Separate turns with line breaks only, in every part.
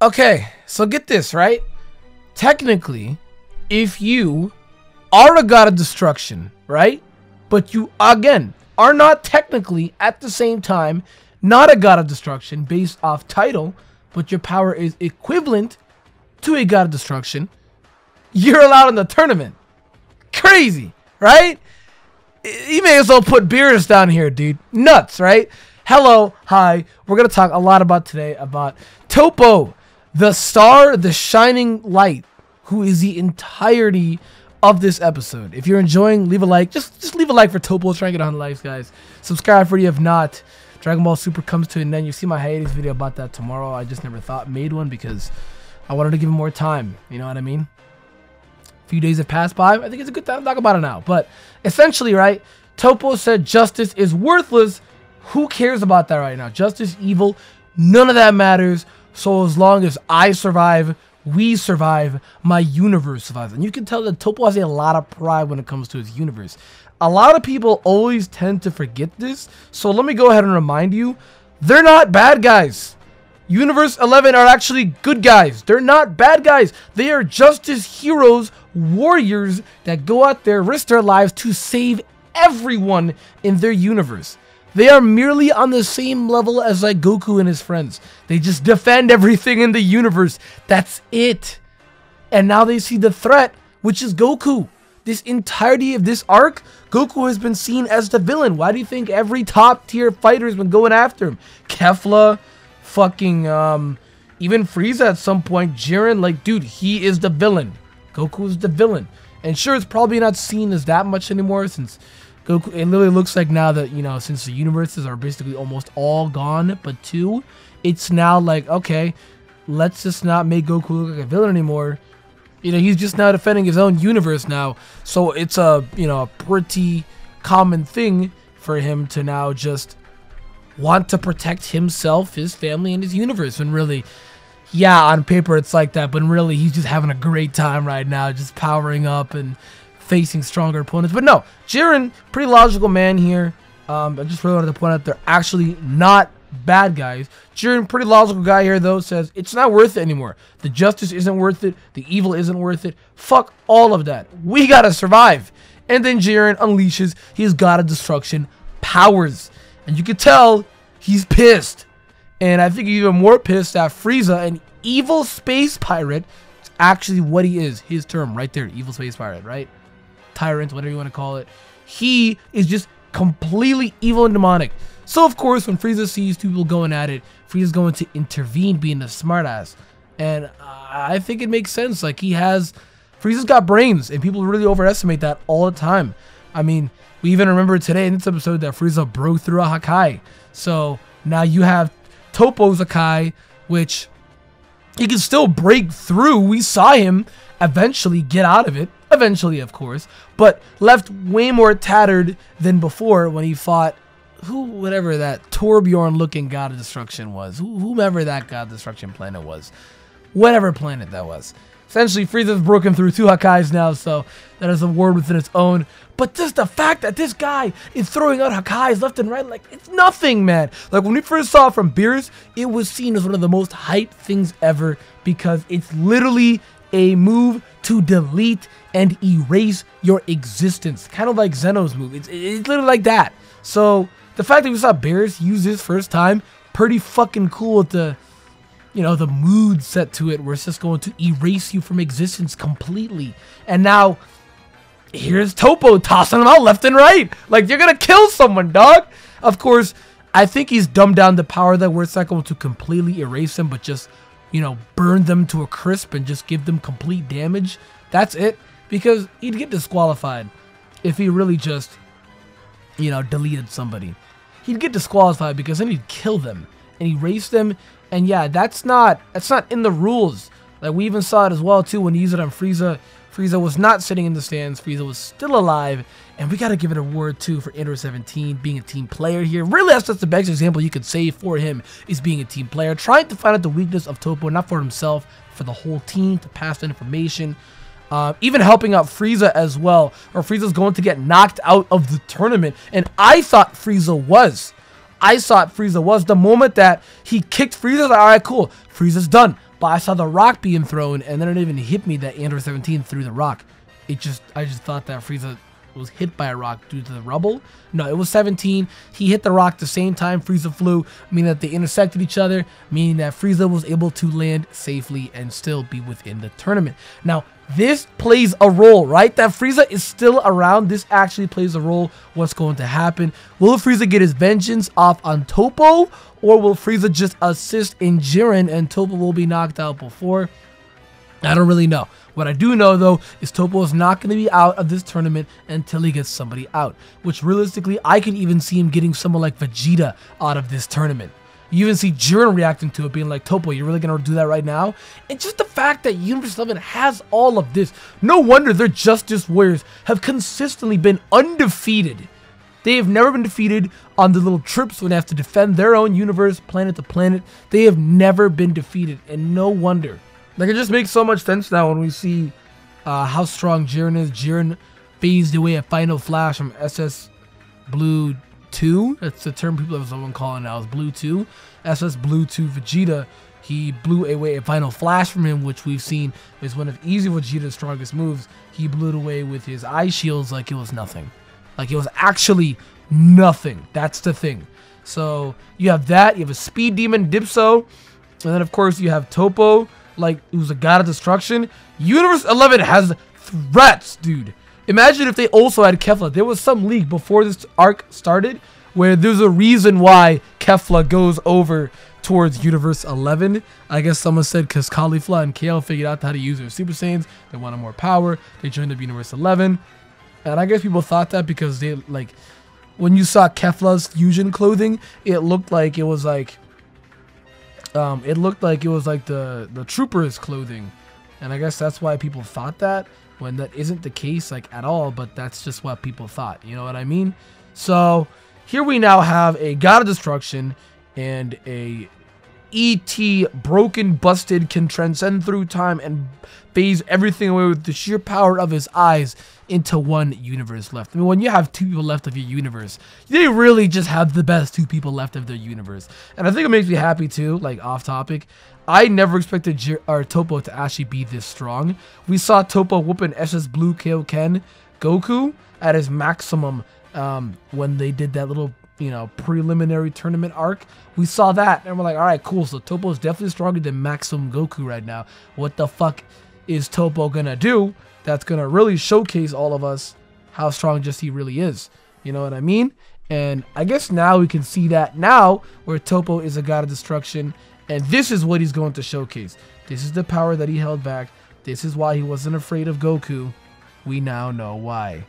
Okay, so get this, right? Technically, if you are a god of destruction, right? But you, again, are not technically, at the same time, not a god of destruction based off title, but your power is equivalent to a god of destruction, you're allowed in the tournament. Crazy, right? You may as well put Beerus down here, dude. Nuts, right? Hello, hi. We're going to talk a lot about today about Toppo, the star, the shining light, who is the entirety of this episode. If you're enjoying, leave a like. Just leave a like for Toppo. Try and get 100 likes, guys. Subscribe for you if not. Dragon Ball Super comes to an end. You see my hiatus video about that tomorrow. I just never made one because I wanted to give him more time. You know what I mean? A few days have passed by. I think it's a good time to talk about it now. But essentially, right, Toppo said justice is worthless. Who cares about that right now? Justice, evil, none of that matters. So as long as I survive, we survive, my universe survives. And you can tell that Toppo has a lot of pride when it comes to his universe. A lot of people always tend to forget this. So let me go ahead and remind you, they're not bad guys. Universe 11 are actually good guys. They're not bad guys. They are justice heroes, warriors that go out there, risk their lives to save everyone in their universe. They are merely on the same level as like Goku and his friends. They just defend everything in the universe. That's it. And now they see the threat, which is Goku. This entirety of this arc, Goku has been seen as the villain. Why do you think every top tier fighter has been going after him? Kefla, fucking, even Frieza at some point, Jiren, like, dude, he is the villain. Goku is the villain. And sure, it's probably not seen as that much anymore since Goku, it literally looks like now that, you know, since the universes are basically almost all gone but two, it's now like, okay, let's just not make Goku look like a villain anymore. You know, he's just now defending his own universe now. So it's a, you know, a pretty common thing for him to now just want to protect himself, his family, and his universe. When really, yeah, on paper it's like that, but really he's just having a great time right now, just powering up and facing stronger opponents. But no, Jiren, pretty logical man here. I just really wanted to point out they're actually not bad guys. Jiren, pretty logical guy here though, says it's not worth it anymore. The justice isn't worth it. The evil isn't worth it. Fuck all of that. We gotta survive. And then Jiren unleashes his god of destruction powers. And you can tell he's pissed. And I think he's even more pissed at Frieza, an evil space pirate. It's actually what he is. His term right there. Evil space pirate, right? Tyrant, whatever you want to call it. He is just completely evil and demonic. So of course, when Frieza sees two people going at it, Frieza's going to intervene, being a smartass. And I think it makes sense. Like, Frieza's got brains, and people really overestimate that all the time. I mean, we even remember today in this episode that Frieza broke through a Hakai. So now you have Toppo's Hakai, which he can still break through. We saw him eventually get out of it. Eventually, of course, but left way more tattered than before when he fought whatever that Torbjorn looking god of destruction was, whomever that god of destruction planet was, whatever planet that was. Essentially, Frieza's broken through 2 Hakais now, so that is a word within its own. But just the fact that this guy is throwing out Hakais left and right, like, it's nothing, man. Like, when we first saw it from Beerus, it was seen as one of the most hyped things ever because it's literally a move to delete and erase your existence, kind of like Zeno's move. It's literally like that. So the fact that we saw Beerus use this first time, pretty fucking cool with the, you know, the mood set to it where it's just going to erase you from existence completely. And now here's Toppo tossing them out left and right. Like, you're gonna kill someone, dog. Of course, I think he's dumbed down the power that where it's not going to completely erase them, but just, you know, burn them to a crisp and just give them complete damage. That's it. Because he'd get disqualified if he really just, you know, deleted somebody. He'd get disqualified because then he'd kill them and erase them. And yeah, that's not in the rules. Like, we even saw it as well too when he used it on Frieza. Frieza was not sitting in the stands. Frieza was still alive, And we got to give it a word, too, for Android 17 being a team player here. Really, that's just the best example you could say for him is being a team player. Trying to find out the weakness of Toppo, not for himself, for the whole team, to pass that information. Even helping out Frieza as well. Or Frieza's going to get knocked out of the tournament. And I thought Frieza was. The moment that he kicked Frieza, I was like, alright, cool. Frieza's done. But I saw the rock being thrown, and then it didn't even hit me that Android 17 threw the rock. I just thought that Frieza was hit by a rock due to the rubble. No, it was 17. He hit the rock the same time Frieza flew, meaning that they intersected each other, meaning that Frieza was able to land safely and still be within the tournament. Now, this plays a role, right? That Frieza is still around. This actually plays a role. What's going to happen? Will Frieza get his vengeance off on Toppo, or will Frieza just assist in Jiren and Toppo will be knocked out before? I don't really know. What I do know, though, is Toppo is not going to be out of this tournament until he gets somebody out. Which, realistically, I could even see him getting someone like Vegeta out of this tournament. You even see Jiren reacting to it, being like, Toppo, you're really going to do that right now? And just the fact that Universe 11 has all of this. No wonder their Justice Warriors have consistently been undefeated. They have never been defeated on the little trips when they have to defend their own universe, planet to planet. They have never been defeated, and no wonder. Like, it just makes so much sense now when we see how strong Jiren is. Jiren phased away a final flash from SS Blue 2. That's the term people have someone calling it now, is Blue 2. SS Blue 2 Vegeta. He blew away a final flash from him, which we've seen is one of Easy Vegeta's strongest moves. He blew it away with his eye shields like it was nothing. Like it was actually nothing. That's the thing. So you have that. You have a Speed Demon, Dipso. And then, of course, you have Toppo, like, who's a god of destruction. Universe 11 has threats, dude. Imagine if they also had Kefla. There was some leak before this arc started where there's a reason why Kefla goes over towards Universe 11. I guess someone said because Caulifla and Kale figured out how to use their Super Saiyans. They wanted more power. They joined up Universe 11. And I guess people thought that because they, like, when you saw Kefla's fusion clothing, it looked like it was like the Trooper's clothing, and I guess that's why people thought that, when that isn't the case, like, at all, but that's just what people thought, you know what I mean? So here we now have a God of Destruction and a E.T. broken, busted, can transcend through time and phase everything away with the sheer power of his eyes into one universe left. I mean, when you have two people left of your universe, they really just have the best two people left of their universe. And I think it makes me happy too, like off topic. I never expected Toppo to actually be this strong. We saw Toppo whooping SS Blue Kaioken Goku at his maximum when they did that little, you know, preliminary tournament arc. We saw that and we're like, all right, cool. So Toppo is definitely stronger than Maximum Goku right now. What the fuck is Toppo gonna do that's gonna really showcase all of us how strong just he really is? You know what I mean? And I guess now we can see that now where Toppo is a god of destruction, and this is what he's going to showcase. This is the power that he held back. This is why he wasn't afraid of Goku. We now know why.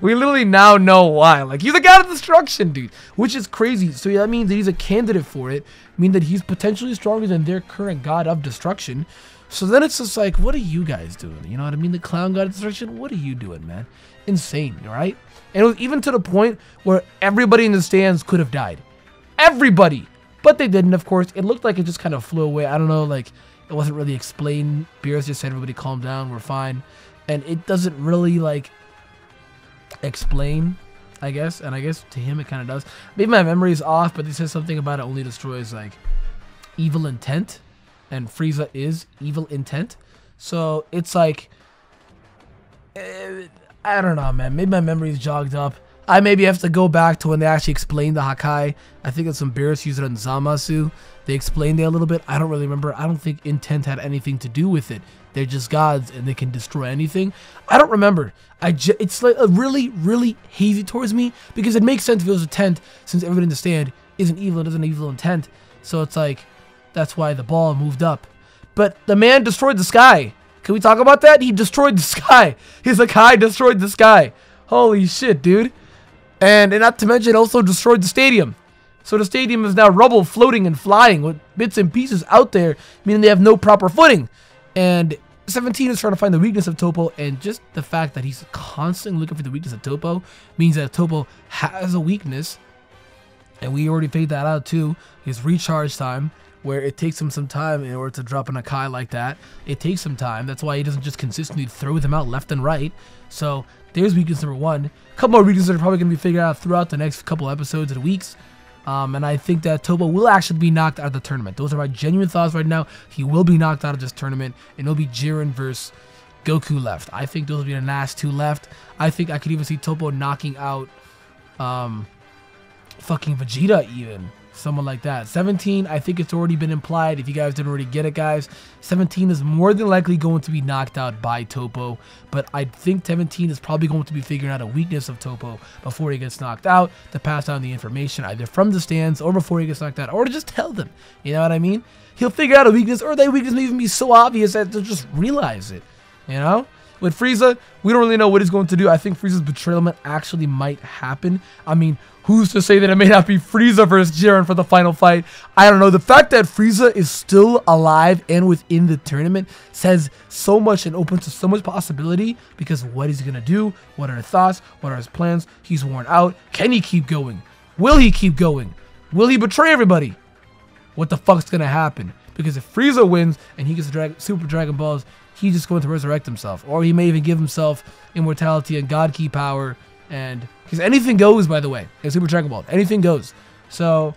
We literally now know why. Like, he's a god of destruction, dude. Which is crazy. So that means that he's a candidate for it. I mean that he's potentially stronger than their current god of destruction. So then it's just like, what are you guys doing? You know what I mean? The clown god of destruction, what are you doing, man? Insane, right? And it was even to the point where everybody in the stands could have died. Everybody. But they didn't, of course. It looked like it just kind of flew away. I don't know, like, it wasn't really explained. Beerus just said, everybody calm down, we're fine. And it doesn't really, like, explain, I guess. And I guess to him it kind of does. Maybe my memory is off, but they said something about it only destroys, like, evil intent. And Frieza is evil intent. So it's like, I don't know, man. Maybe my memory is jogged up. I maybe have to go back to when they actually explained the Hakai. I think it's some Beerus used it on Zamasu. They explained it a little bit. I don't really remember. I don't think intent had anything to do with it. They're just gods and they can destroy anything. I don't remember. It's like really, really hazy towards me because it makes sense if it was intent, since everybody in the stand isn't evil. It doesn't have evil intent. So it's like, that's why the ball moved up. But the man destroyed the sky. Can we talk about that? He destroyed the sky. His Hakai destroyed the sky. Holy shit, dude. And not to mention, also destroyed the stadium. So the stadium is now rubble, floating and flying with bits and pieces out there, meaning they have no proper footing. And 17 is trying to find the weakness of Toppo, and just the fact that he's constantly looking for the weakness of Toppo means that Toppo has a weakness, and we already figured that out too. His recharge time, where it takes him some time in order to drop an Akai like that. It takes some time. That's why he doesn't just consistently throw them out left and right. So there's weakness number one. A couple more weaknesses that are probably going to be figured out throughout the next couple episodes and weeks. And I think that Toppo will actually be knocked out of the tournament. Those are my genuine thoughts right now. He will be knocked out of this tournament, and it'll be Jiren versus Goku left. I think those will be the last two left. I think I could even see Toppo knocking out fucking Vegeta even. Someone like that. 17, I think it's already been implied. If you guys didn't already get it, guys, 17 is more than likely going to be knocked out by Toppo. But I think 17 is probably going to be figuring out a weakness of Toppo before he gets knocked out, to pass down the information either from the stands or before he gets knocked out, or to just tell them. You know what I mean? He'll figure out a weakness, or that weakness may even be so obvious that they'll just realize it. You know? With Frieza, we don't really know what he's going to do. I think Frieza's betrayal actually might happen. I mean, who's to say that it may not be Frieza versus Jiren for the final fight? I don't know. The fact that Frieza is still alive and within the tournament says so much and opens to so much possibility, because what is he going to do? What are his thoughts? What are his plans? He's worn out. Can he keep going? Will he keep going? Will he betray everybody? What the fuck's going to happen? Because if Frieza wins and he gets Super Dragon Balls, he's just going to resurrect himself. Or he may even give himself immortality and God Key power. And because anything goes, by the way, in Super Dragon Ball. Anything goes. So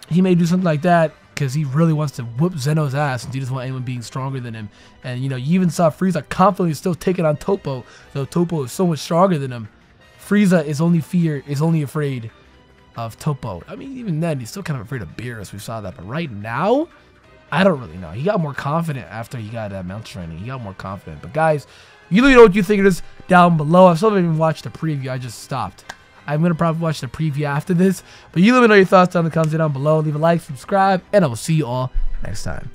he may do something like that because he really wants to whoop Zeno's ass, and he doesn't want anyone being stronger than him. And, you know, you even saw Frieza confidently still taking on Toppo, though Toppo is so much stronger than him. Frieza is only afraid of Toppo. I mean, even then, he's still kind of afraid of Beerus. We saw that. But right now, I don't really know. He got more confident after he got Mount Training. He got more confident. But guys, you let me know what you think of this down below. I still haven't even watched the preview. I just stopped. I'm going to probably watch the preview after this. But you let me know your thoughts down in the comments down below. Leave a like, subscribe, and I will see you all next time.